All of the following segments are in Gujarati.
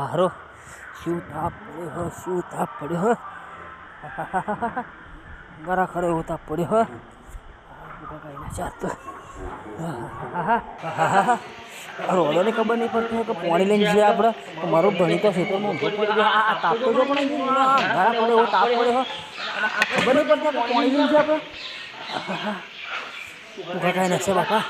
હારો શું તાપ પડ્યો હો બરા ખરે એવો તાપ પડ્યો હો કઈ ના ચાલતો રોડોને ખબર નહીં પડતી કે પાણી લઈને જઈએ આપણે મારું ભણી તો ખેતરમાં ઊંધો પડી ગયો આ તાપ તો જો પણ ઘણા પડે એવો તાપ પડ્યો હો ખબર નહીં પડતી કે પાણી લઈને જઈએ આપણે કઈ નથી બાપા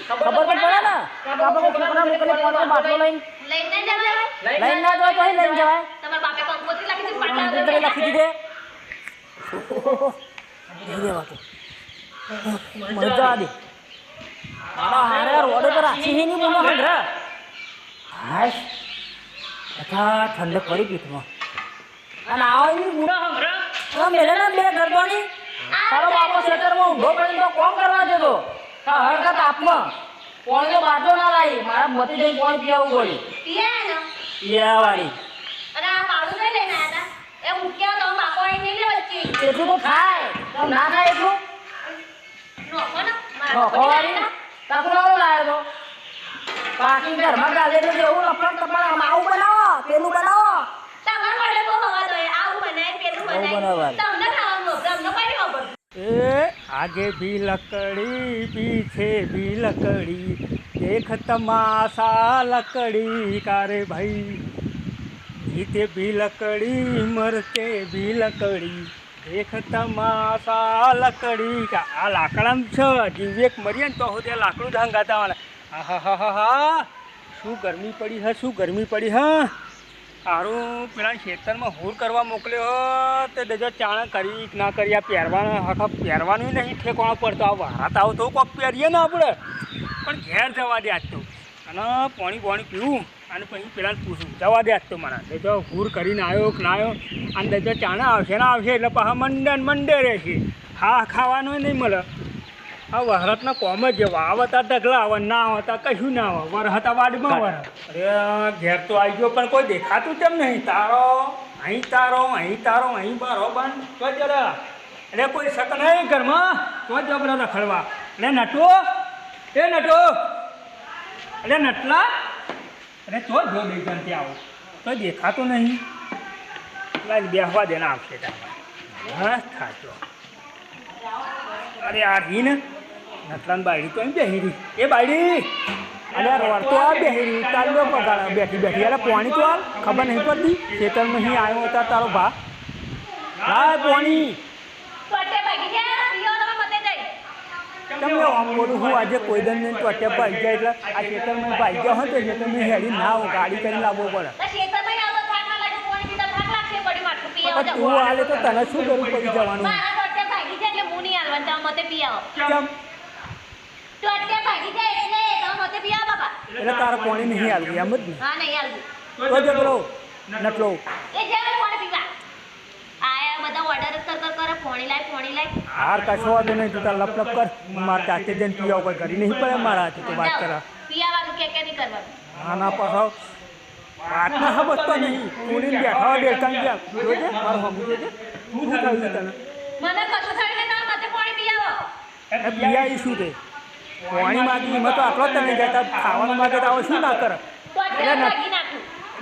ખબર તો પડે ને બાપા છોકરા મોકલે પાણી બાટલો લઈને ના જવાય તો લઈને જવાય તમારા બાપે કંકોત્રી લખી દીધે મજા દે મારા હારે રોડે પર આછી નહીં બોલો હંગરા હાશ અથા ઠંડક પડી પીઠમાં અને આવો એની બુડા હંગરા મેલે ને બે ગરબાની તારો બાપો ખેતરમાં ઊંધો પડીને તો કોમ કરવા જતો હરકા તાપમાં પાણીનો બાટલો ના લાવી મારા મતી જઈને પાણી પીવું પડ્યું પીવાવાળી અને આ પાડું નહીં લઈને આવ્યા હતા એ મૂક્યા તો બાપો અહીં નહીં લે વચ્ચે એટલું તો થાય તો ના થાય એટલું નોખોવાળી તકલાવો લાવ્યો તો પાકી ઘરમાં ગાલે તો એવું લફણ તમારે આવું બનાવો પેલું બનાવો તમારે વડે બહુ હવા દો આવું બનાય પેલું બનાય તમને ખાવાનું તમને કોઈ નહીં ખબર आगे भी लकड़ी पीछे भी लकड़ी देख तमाशा लकड़ी का रे भाई जीते भी लकड़ी मरते भी लकड़ी देख तमाशा लकड़ी का आ लाकડામ છે જીવેક મરીએ ને તો હું ત્યાં લાકડું જ હંગાતા વાળા હા શું ગરમી પડી હા સારું પેલા ખેતરમાં હુર કરવા મોકલ્યો તે દજો ચાણા કરી ના કરી આ પહેરવાના આખા પહેરવાનું નહીં ઠેકવાનો પડતો આ વારાત આવો તો કોક પહેરીએ ને આપણે પણ ઘેર જવા દે આજ તો અને પાણી પીવું અને પછી પેલા પૂછું જવા દે આજ તો મને દજો હુર કરીને આવ્યો કે ના આવ્યો અને દજો ચાણા આવશે ને આવશે એટલે પાછા મંડે રહેશે હા ખાવાનું નહીં મળે આ વરસાદના કોમ જ આવતા ઢગલા આવે ના આવતા કશું ના આવે વરસાદ વાડમાં વર અરે ઘેર તો આવી ગયો પણ કોઈ દેખાતું કેમ નહીં તારો અહીં બારો બંધ તો જરા એટલે કોઈ શક નહીં ઘરમાં તો જબરા રખડવા એટલે નટો એટલે નટલા અરે તો જો બે જણ ત્યાં આવો તો દેખાતું નહીં એટલે બેસવા દેના આવશે હા થાચો અરે આ રીને નટલાન બાયડી તો એમ બેહી રહી એ બાયડી અરે રોડ તો આ બેહી રહી તારો પગાડા બેઠી અરે પાણી તો આ ખબર નહીં પડતી ખેતરમાં અહીં આવ્યો હતા તારો ભા હા પાણી તમને આમ બોલું હું આજે કોઈ દન નહીં ટોટે ભાઈ જાય એટલે આ ખેતરમાં ભાઈ ગયા હોય તો ખેતરમાં હેડી ના આવો ગાડી કરીને લાવવો પડે તું હાલે તો તને શું કરવું પડી જવાનું એટલે તારા પાણી નહીં હાલવું એમ જ ને પેલો નટલો હાર કશો વાંધો નહીં તું તાર લપ કર મારે જાતે જઈને પીવા કોઈ ઘડી નહીં પડે મારા હાથે તું વાત કરા ના પાછો વાતના સમજતો નહીં પૂરી બેઠા દેડકા ગયા જોજે મારું સમજુ જોજે શું કહ્યું તને પીઆઈ શું છે પાણી માગી એમાં તો આટલો જ નહીં જતા ખાવાનું માગે તો શું ના કરે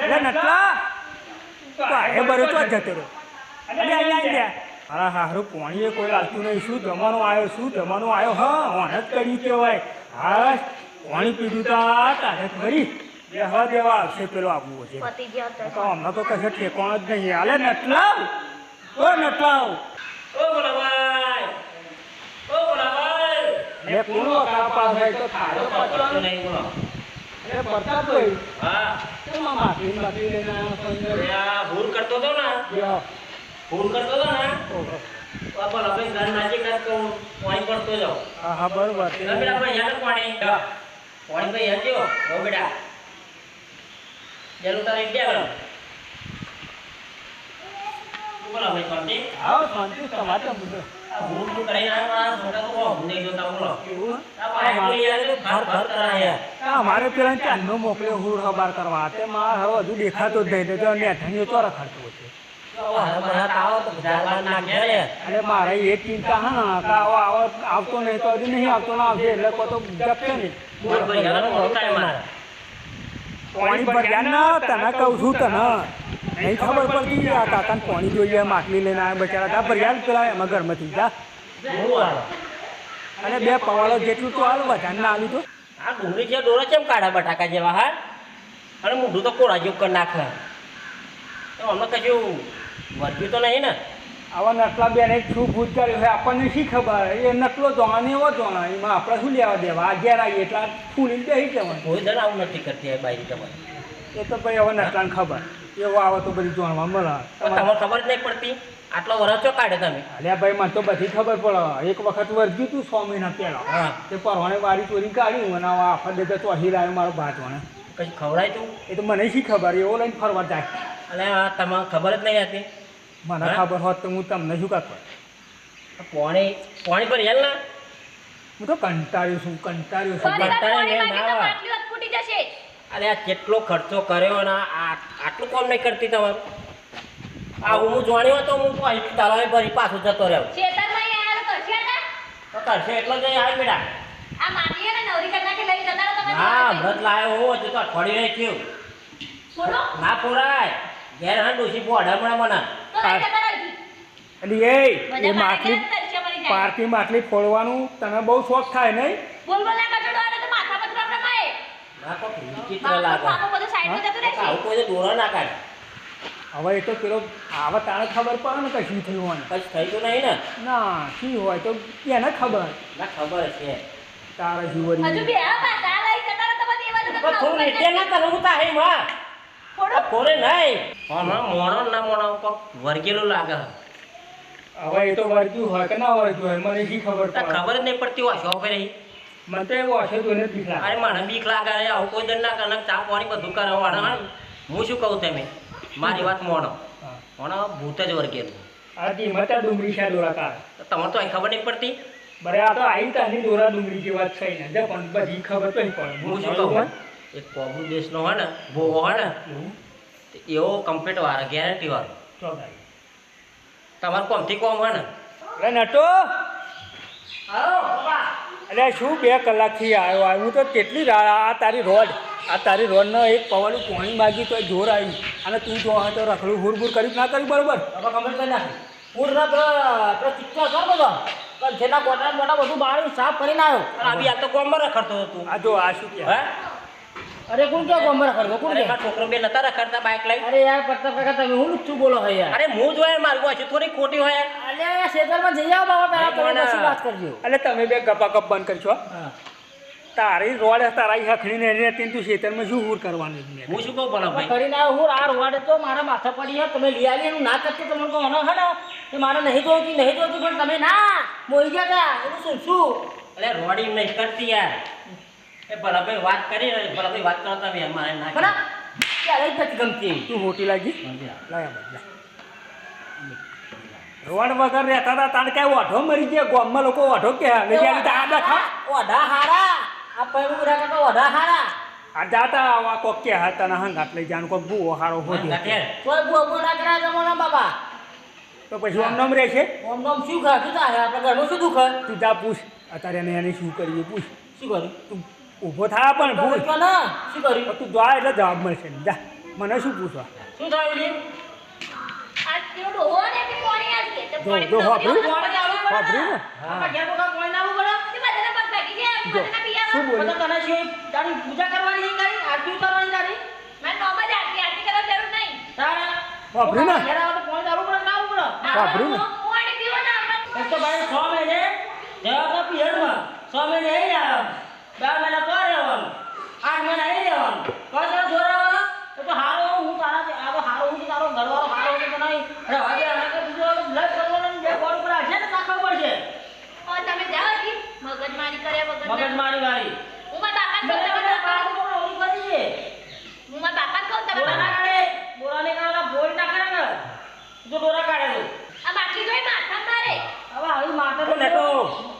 એટલે નટલા તો એ બરે તો જ જતો રહ્યો હા હારું પાણીએ કોઈ લાગતું નહીં શું જમવાનું આવ્યો હા ઓન જ કરી કહેવાય હા પાણી પીધું તા તારે કરી બેહવા દેવા આવશે પેલો આપવું છે તો હમણાં તો કશે ઠેકોણ જ નહીં હાલે નટલાવ એ કોનો કાપા હોય તો ખાડો પચતો નહીં બોલો એ પ્રતાપભાઈ હા તો માફી લઈને આ ભૂર કરતો તો ને ઓહો બોલો ભાઈ ઘર નાચી કર તો પાણી પડતો જાવ હા બરોબર બેટા ભાઈ યાદ પાણી ભાઈ યાદ જો બેટા જરૂર તારે ઇડ્યા કરો બોલો ભાઈ શાંતિ આવો શાંતિ તમારે બધું હું કરાઈ આવ્યો છોટા તો નહીં જોતા બોલો એવું આ ભાઈ યાર તો ઘર ઘર કરાયા અમારે પેલા ચાંદનો મોકલ્યો હું હબાર કરવા તે મારા હવે હજુ દેખાતો જ નહીં તો નેઠણીઓ ચોરા ખાતો હતો એટલે મારે એ ચિંતા હા ને કે આવતો નહીં તો હજુ નહીં આવતો ના આવશે એટલે કોઈ તો જપશે નહીં પાણી ભર્યા ના તને કહું છું તને નહીં ખબર પડતી આ કાકાને પાણી જોઈએ માટલી લઈને આવ્યા બચારા તા ભર્યા પેલા એમાં ઘરમાંથી જા અને 2 પવાળો જેટલું તો હાલ વધારે ના આવ્યું તો આ ડુંગળી છે ડોરા કેમ કાઢા બટાકા જેવા હા અને મોઢું તો કોળા જેવું કરી નાખે તો અમને કશું વર્ગ્યું તો નહીં ને આવા નટલા બેન શું ભૂત કર્યું છે આપણને શી ખબર એ નટલો જોણા ને એવો જોણા એમાં આપણે શું લેવા દેવા આ ઘેર આવીએ એટલા ફૂલી બેસી જવાનું કોઈ દન આવું નથી કરતી આ બાઈ તમારે એ તો ભાઈ હવે નટલાને ખબર એવો આવે તો બધી જાણવા મળે તમને ખબર જ નહીં પડતી આટલો વરસ ચો કાઢે તમે અલ્યા ભાઈ મને તો બધી ખબર પડે એક વખત વર્ગ્યું તું 6 મહિના પહેલાં હા તે પરવાણે વારી ચોરી કાઢ્યું અને આખા દેતા તો અહીં લાવ્યો મારો ભાતવાણે કશું ખવડાય તું એ તો મને શી ખબર એવો લઈને ફરવા જાય અને તમને ખબર જ નહીં હતી મને ખબર હોત તો હું તમને શું કરતો પાણી પાણી પર હેલ ના હું તો કંટાળ્યો છું કંટાળ્યો છું ફરી તાર કંટાળે પાણી ને માંગી તો ના. માટલી હોત ફૂટી જશે અરે આ કેટલો ખર્ચો કર્યો ને આટલું કોમ નહીં કરતી તમારું આ હું જાણ્યો હતો હું તલાવે ભરી પાછું જતો રહ્યો ખેતરમાં યાર કરશે ને તો કરશે એટલો જ આવી બેટા આ માટલી ને નવરી કરના કે લઈ જતા રહો તમે હા વ્રત લાવ્યો હું હજુ તો અઠવાડિયું નહીં થયું બોલો ના પોરાય ઘેર હા ડોસી બોડા મને તો લઈ જતા રહેજી એટલે એ માટલી પારકી માટલી ફોડવાનું તને બહુ શોખ થાય નહીં બોલ બોલ ના કરજો ડોને તો માથા પર પ્રોબ્લેમ આવે ના કોઈ વિચિત્ર લાગે બાપુ બધું સાઈડમાં જતું રહેશે આવું કોઈ તો દોરા ના કાઢે હવે એ તો પેલો આવા તાણે ખબર પડે ને કે શું થયું હોય કશું થઈ તો નહીં ને ના શું હોય તો એને ખબર ના ખબર છે તારા જીવરી હજુ બે આ પાછા લઈ જતા રહો તો બધી એવા પણ થોડું રીતે ના કરવું તા હે માં થોડો કોરે નહીં હમણાં મોણો ના મોણો કોક વર્ગેલું લાગે હવે એ તો વર્ગ્યું હોય કે ના વર્ગ્યું હોય મને શી ખબર તા પડે ખબર જ નહીં પડતી હોય શોખ રહી મને તો એવો હશે તો એને જ બીક લાગે અરે મને બીક લાગે રે આવું કોઈ દંડ ના કરે ચા પાણી બધું કરે વાળા હું શું કહું તમે મારી વાત મોણો હા મોણો ભૂત જ વર્ગેલું આજી મતા ડુંગળી છે દોરાકાર તો તમારે તો અહીં ખબર નહીં પડતી બરે આ તો આઈ તાની દોરા ડુંગળી જેવી વાત થઈ ને જે પણ બધી ખબર તો નહીં પડે હું શું કહું એક કોબુ દેશનો હોય ને ભોવો હોય ને તો એવો કમ્પ્લીટ વાળો ગેરંટી વાળો ચોગાઈ તમારે કોમથી કોમ હોય ને અરે નટો આવો બાબા અરે શું 2 કલાકથી આવ્યો હું તો કેટલી આ તારી રોડનો એક પવાલું પાણી માગી તો જોર આવ્યું અને તું જો તો રખડું હુરબુર કર્યું ના કર્યું બરોબર બાબા કમ્પ્લીટ કરી નાખી પૂરના પેલો ચિત્તો કર બધો પણ જેના ગોટા મોટા બધું બાળી સાફ કરીને આવ્યો અને આવી આ તો કોમમાં રખડતો હતો તું આ જો આ શું કહે હે અરે કોણ ક્યાં ગોમર કરવો કોણ અરે છોકરો બે નતા રખડતા બાઇક લઈ અરે યાર પ્રતાપ કાકા તમે હું લુચ્ચું બોલો હે યાર અરે હું જોયે મારું છે થોડી ખોટી હોય અલે શેતરમાં જઈ આવો બાબા પહેલા તમે નહીં, પછી વાત કરજો એટલે તમે બે ગપાગપ બંધ કરશો હા તારી રોડ તારી હખડીને એને હતી તું ખેતરમાં શું હુર કરવાનું છે મેં? હું શું કહું ભલા ભાઈ કરીને આવ્યો હું આ રોવાડે તો મારા માથા પડી હે તમે લઈ આવી એનું ના કરતો તમને કહો હે ને કે મારે નહીં જોઈતી પણ તમે ના મોઈ ગયા તા એનું શું શું અરે રોડી નહીં કરતી યાર એ ભલા ભાઈ વાત કરી ને ભલા ભાઈ વાત કરો તમે મારે ના બરાબર ક્યારે જ નથી ગમતી તું મોટી લાગી લાયા બદલા રોડ વગર રહેતા હતા તારે કઈ ઓઢો મરી ગયા ગામમાં લોકો ઓઢો કે આ દેખા ઓઢા હારા આ પૈણું ઉરા કરતો ઓઢા હારા આ જાતા આવા કોક કે હતા ના હંગાત લઈ જાણ કોક બુઓ હારો હોતી ગાંઠિયા. કોઈ બુઆ ના કરા જમોના બાબા તો પછી આમ નામ રહેશે ઓમ નોમ શું ખાતું તા આપણે ઘરનું શું દુખ તું જા પૂછ અત્યારે એને શું કરીએ પૂછ શું કર્યું તું ઊભો થા પણ પૂછ તો ના શું કર્યું તું જા એટલે જવાબ મળશે જા મને શું પૂછવા શું થયું લી આ તેઓ ડોહો ને કે કોણી આવશે તો કોણી જો તો હોભરું પાણી આવવું પડે હોભરું ને આપણા ઘેર તો કોઈ ના આવવું પડે તે બધાને પગ ભાગી ગયા જો બધાને પિયા શું બોલી બધા તને છે તારી પૂજા કરવાની છે તારી આરતી ઉતારવાની તારી મેં નોમ જ આરતી કરવા જરૂર નહીં તારે વાપરી ને? ઘેર આવે તો પાણી આવવું પડે ના આવવું પડે વાપરી ને? કોણી પીવો ને આપણે એક તો ભાઈ 6 મહિને જેવા તો પિયરમાં 6 મહિને અહીં આવવાનું 2 મહિના તો રહેવાનું 8 મહિના અહીં રહેવાનું કોઈ તને જોરાવા એ તો હારો હું તારા આ તો હારો હું તારો ઘરવાળો હારો હું તો નહીં અરે વાગે આને તો બીજો બ્લડ કરવાનો જે બોલ ઉપર છે ને નાખવું પડશે ઓ તમે જાઓ જી મગજમારી કર્યા વગર મગજ મારી વાળી હું મારા બાપા કહું તમે ઓલી કરી હું મારા બાપા કહું તમે બોરા ના કાઢે બોરા ને કાઢે બોલ ના કાઢે ને જો ડોરા કાઢે નેટો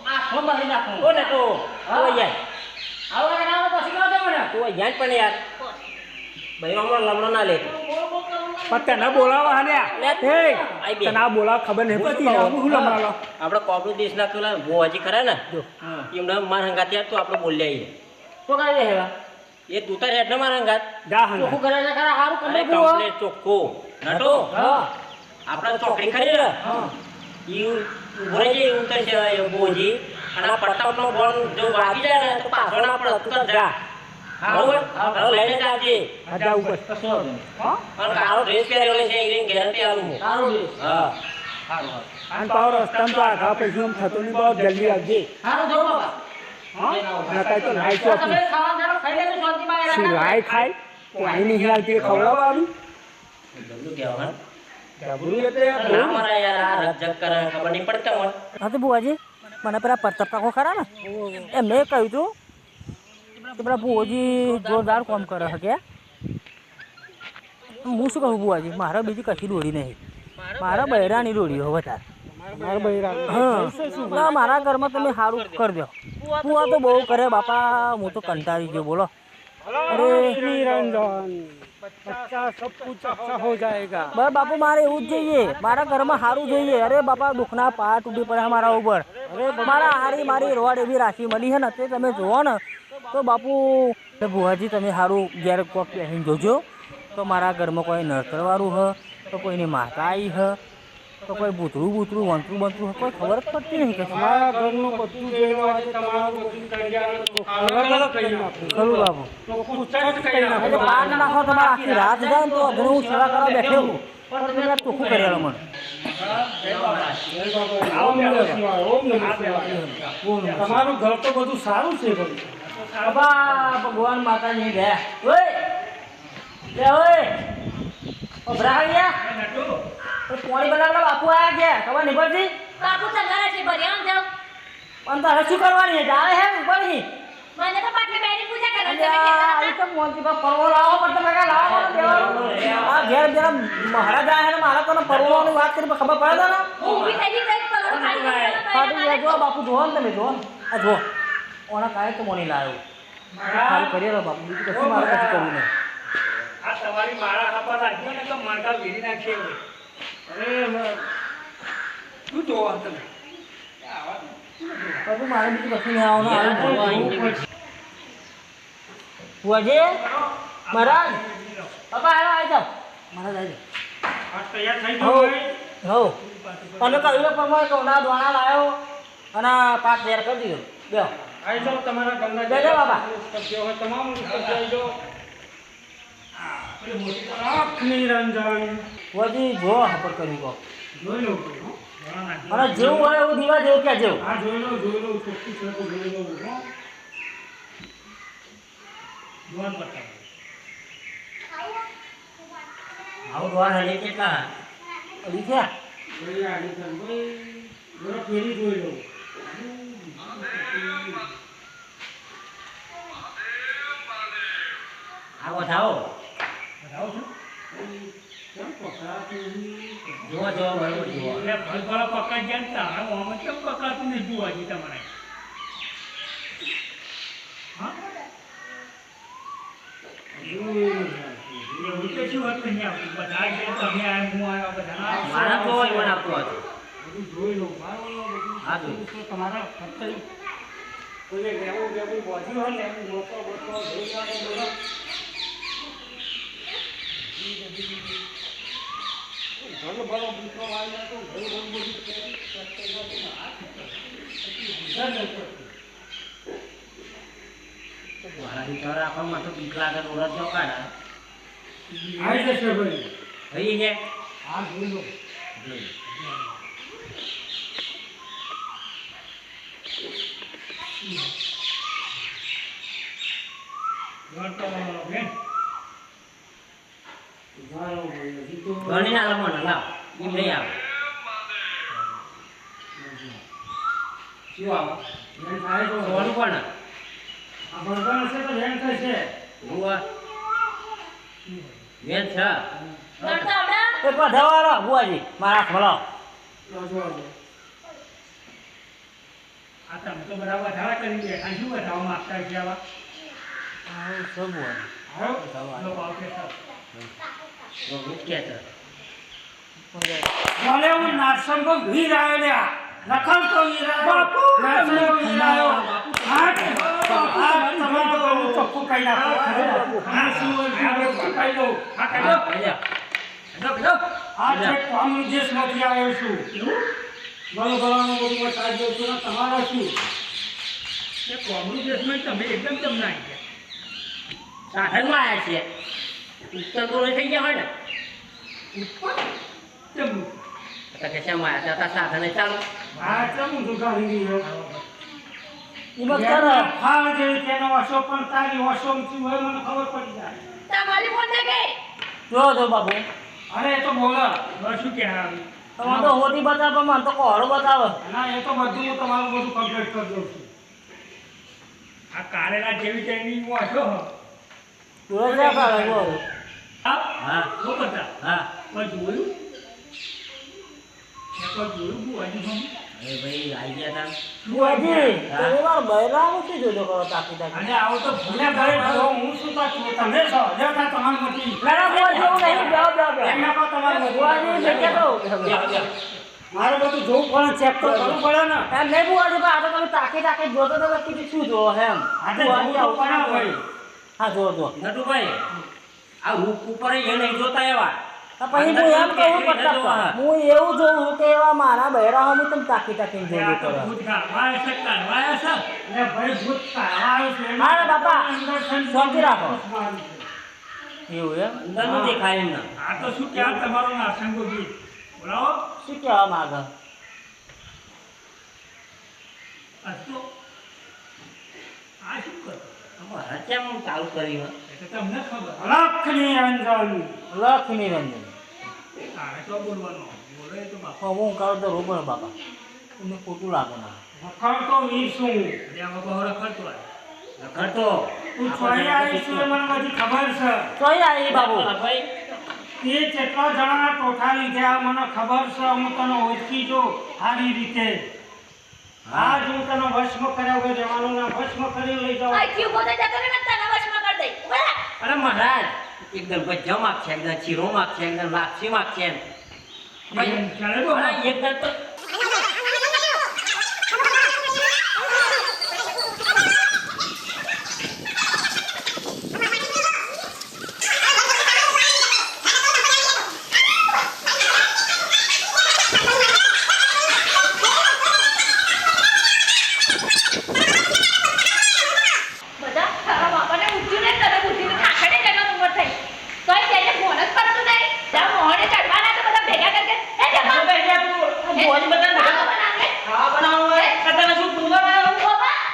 આંખમાં મારી નાખું. ઓ નેટો ઓ યાર આવો કે ના આવો પછી કહો છો મને. તું યાર પણ યાર બૈરામાં લમણો ના લે પણ તને બોલાવા હાલ્યા એ આઈ બે તને આ બોલાવા ખબર નહીં પડતી ને હું લમણાલો આપણે કોપડું દેશના પેલા ભોવાજી ખરા ને હા. એમને માર હંગાત યાર તો આપણે બોલી આવીએ શું કરી દે હેવા? એ તું તાર હેડ ને માર હંગાત જા ચોખ્ખું હંગા કરે છે ખરા હારું અરે કમ્પ્લીટ જુઓ. કમ્પ્લેટ ચોખ્ખો નટો હા. આપણા ચોકડી ખરી ને હા. ઈ ઉભરે જે ઉતર છે એ ભોજી અને આ પટ્ટાનો બોન જો વાગી જાય ને તો પાછળ ના પડે તું તાર જા બરોબર હવે લઈને જાજે આ જા ઉપર કશો વાંધો નહીં. હા? અને કાળો ડ્રેસ પહેરેલો છે એ ગેરંટી આલું હું સારું છે. હા સારું, સારું. અને પાવ રસ્તામાં તો આઘા પછી એમ થતો નહીં બહુ જલ્દી આવજે સારું જો બાબા. હા અને કાંઈ તો લાઈ તો ચોપી તમે ખાવાનું ચાલો ખાઈ લેજો શાંતિમાં એ શું રાખો. લાઈ ખાય તો આઈ નહીં હાલતી ખવડાવવાનું બધું કહેવા જબરું એટલે આ ના મારા યાર આ રજક કરે ખબર નહીં પડતા મને હા તો બુવાજી મને પેલા પરતપ કાકો ખરા ને એમને કહ્યું હતું કે પેલા બુવાજી જોરદાર કામ કરે છે કે હું શું કહું બુવાજી મારે બીજી કશી દોરી નહીં મારા બૈરાની દોરી હોય વધારે મારા બૈરા હા ના મારા ઘરમાં તમે સારું કરી દો બુવા તો બહુ કરે બાપા હું તો કંટાળી ગયો બોલો અરે નિરંજન अच्छा सब कुछ अच्छा हो जाएगा બસ બાપુ મારે એવું જ જોઈએ મારા ઘરમાં સારું જોઈએ અરે બાપા દુઃખના પાટ ઉડી પડે મારા ઉપર અરે મારા હારી મારી રોડ એવી રાશિ મળી છે ને તે તમે જુઓ ને તો બાપુ ભુવાજી તમે સારું ઘેર કોક પહેરીને જોજો તો મારા ઘરમાં કોઈ નડતરવાળું હ તો કોઈની માતા આવી હ તો કોઈ બૂતરું બૂતરું વંતરું બંતરું કોઈ ખબર જ પડતી નહીં કે તમારા ઘરનું બધું જોઈને આજે તમારું બધું તૈયાર અલગ અલગ કરી નાખું ખરું બાપુ તો પૂછતા જ કરી નાખું એટલે પાટ નાખો તમારે આખી રાત જાય ને તો અઘરે હું સેવા કરવા બેઠો હું પણ તમે યાર ચોખ્ખું કરેલો મને ઓમ નમઃ શિવાય, ઓમ નમઃ શિવાય. તમારું ઘર તો બધું સારું છે બધું બાબા ભગવાન માતાજી ગયા ઓય લે ઓય ઓ ભરાવ્યા તો પાણી બનાવવા બાપુ આયા ગયા ખબર નહીં પડતી બાપુ સંગારા છે ભરી આમ જાઓ પણ તારે શું કરવાની છે જાવે હે ઉપર નહીં મને તો પાટલી બેની પૂજા કરવાની આ તો મોંથી પર પરવો લાવો પણ તમે કાંઈ લાવો મને દેવાનું આ ઘેર બેરા મહારાજ આયા છે ને મારા તો પરવોની વાત કરી ખબર પડે છે ને ઊભી થઈ ગઈ કઈ કલર પાટું લે જો બાપુ જોવો ને તમે જોવો ને આ જો ઓના કાંઈ તો મોની લાવ્યો ખાલી કરી લો બાપુ બીજું કશું મારે કશું કરવું નહીં આ તમારી માળા કાપા નાખ્યો ને તો માળા વીરી નાખીએ હવે. અરે શું જોવા તમે બાપુ મારે બીજું કશું નહીં આવવાનું ભુવાજી મહારાજ બાપા હાલો આવી જાઓ મહારાજ આવી આ તૈયાર થઈ જાઓ ગયો હો તમે કહ્યું પ્રમાણે ઘઉંના દોણા લાવ્યો અને પાક તૈયાર કરી દીધો બેહો આવી જાઓ તમારા ઘરના જય જય બાબા. સભ્યો હોય તમામ આવી જાઓ આંખ નિરંજન ભુવાજી જો હપર કર્યું કહો જોઈ લઉં છું, હો. ઘણા નાખી. અને જેવું હોય એવું દીવા જેવું ક્યાં જેવું હા જોઈ લઉં ચોખ્ખું છે તો જોઈ લઉં હો. જોવાનું બતાવો. આવું દોર હજી કેટલા અડી થયા જોઈ આની તરફ. ભાઈ, જરા ફેરી જોઈ લઉં. આવો થાઓ બતાવો છો? કેમ પકડાતું નહીં? જોવા જોવા બરોબર જોવા એટલે ભલભલા પકડ જાય ને તારે આમાં કેમ પકડાતું નહીં જોવાજી તમારે? હા? એવું તો શું હતું નહીં આવતું. બધા જે તમે આ હું આવ્યા બધા. મારા તો ઈવન આપતો હતો બધું જોઈ લઉં. બધું હા, જોઈ. તો તમારા ખર્ચ કોઈને લેવું બાજુ હોય લેવું મોટો જોઈ જાઓ બોલો. ઘણો બધો દીકરો આવી જાય તો ઘણું બધું મારા દીકરા રાખવામાં તો બીક લાગે ઓરત જો કાઢા આવી જશે ભાઈ. થઈ છે હા જોઈ લો. બેન ઘણી ના લમણ લાવ એમ નહીં આવે શું આવો બેન થાય તો સોનું પણ આ ભરતા હશે તો બેન થશે. હુઆ વેન છે ગણતો હમણાં એક વાર ધવાલો ભુવાજી મારા હાથ મળો જો જો જો. આ તમે તો બધા વધારા કરી બેઠા શું વધારવા માંગતા છે આવા સબ હોય આવો લો ભાવ કે સર બહુ કે છે ભલે હું નારસંગો વીર આવ્યો લ્યા લખન તો વીર આવ્યો નારસંગો વીર આવ્યો આ તમારો બહુ ચોખ્ખું કહી નાખો આ શું કહી દો આ કહી દો આ છે કોમન દેશમાંથી આવ્યો છું બોલો બોલાનું બધું બતાવી દઉં છું ને તમારો શું એ કોમન દેશમાં તમે એકદમ તમને આવી ગયા સાધનમાં આવ્યા છીએ ઉત્તર પૂર્વ થઈ ગયા હોય ને કેમ તો કે શેમાં આવ્યા હતા સાધને ચાલો આ કેમ દુકાની ગયો ઈ બસ કરો ફાળ જેવી તેનો વસો પણ તારી વસોમથી હોય મને ખબર પડી જાય તમારી ફોન છે કે જો બાપુ અરે એ તો બોલો બસ શું કહેવા તમારે તો હોતી બતાવે પણ મને તો કોહળો બતાવે ના એ તો બધું હું તમારું બધું કમ્પ્લીટ કરી દઉં છું આ કારેલા જેવી ટાઈમિંગ વાંચો જોડે જા કાઢે બોલ હા શું કરતા હા કોઈ જોયું કોઈ જોયું બુઆજી અરે ભાઈ આવી ગયા હતા બુઆજી તમે વાર બૈરાનું શું જોજો કરો તાકી તાકી અને આવો તો ભૂલે ઘરે જો હું શું કરું તમે છો જેતા તમારું મતી ના બુઆજી હું નહીં બેહો એમના પર તમારું મતી બુઆજી મેં કહેતો મારે બધું જોવું પડે ચેક તો કરવું પડે ને એમ નહીં બુઆજી પણ આ તો તમે તાકી તાકી જોતો તો કીધું શું જોવો એમ આજે બુઆજી જોવું તો આવું પડે ભાઈ હા જો નટુભાઈ આ રૂપ ઉપર એ નહીં જોતા એવા પછી હું એમ કહું પડતા હું એવું જોઉં કે એવા મારા બૈરા હું તમે તાકી તાકી જોજો આ તો કરો ભૂત કાઢવાય છે કાઢવાય છે એટલે ભાઈ ભૂત કાઢવાય છે હા રે બાપા, અંદર શાંતિ રાખો. એવું એમ અંદરનું દેખાય એમ ના આ તો શું કહેવાય તમારો નારસંગો ગીત બોલાવો શું કહેવા માંગે આ તો આ શું કરો અમારા કેમ ચાલુ કરી હોય એ તો તમને ખબર લખની અંજન લખ નિરંજન તારે તો બોલવાનો બોલે તો બાપા હું કાઢો તો રોબણ બાપા તમને ખોટું લાગે ના વખાણ તો વીર છું એટલે આમાં બહુ રખડતો હોય લખડતો તું ચોરી આવી છું એ મને બધી ખબર છે ચોઈ આવી બાબુ ભાઈ એ કેટલા જણાના ટોઠા લીધા મને ખબર છે હું તને ઓળખી જો સારી રીતે આજ હું તને વશમાં કર્યા વગર જવાનું ના વશમાં કરી લઈ જાઉં આ ક્યુ બોલે જતો ને તને વશમાં કરી દઈ બરા અરે મહારાજ એકદમ ભજ્જા માગ છે એકદમ ચીરો માગ છે એકદમ લાપસી માગ છે ચાલે તો અરે એકદમ તો બધા તારા બાપાને ઊંચ્યું ને તને બુદ્ધિને ખાખડે તેનો નંબર થઈ તોય તેને ફોન જ કરતું નહીં ત્યાં મોહને ચડવાના તો બધા ભેગા કરકે એ જમા બોજ બધા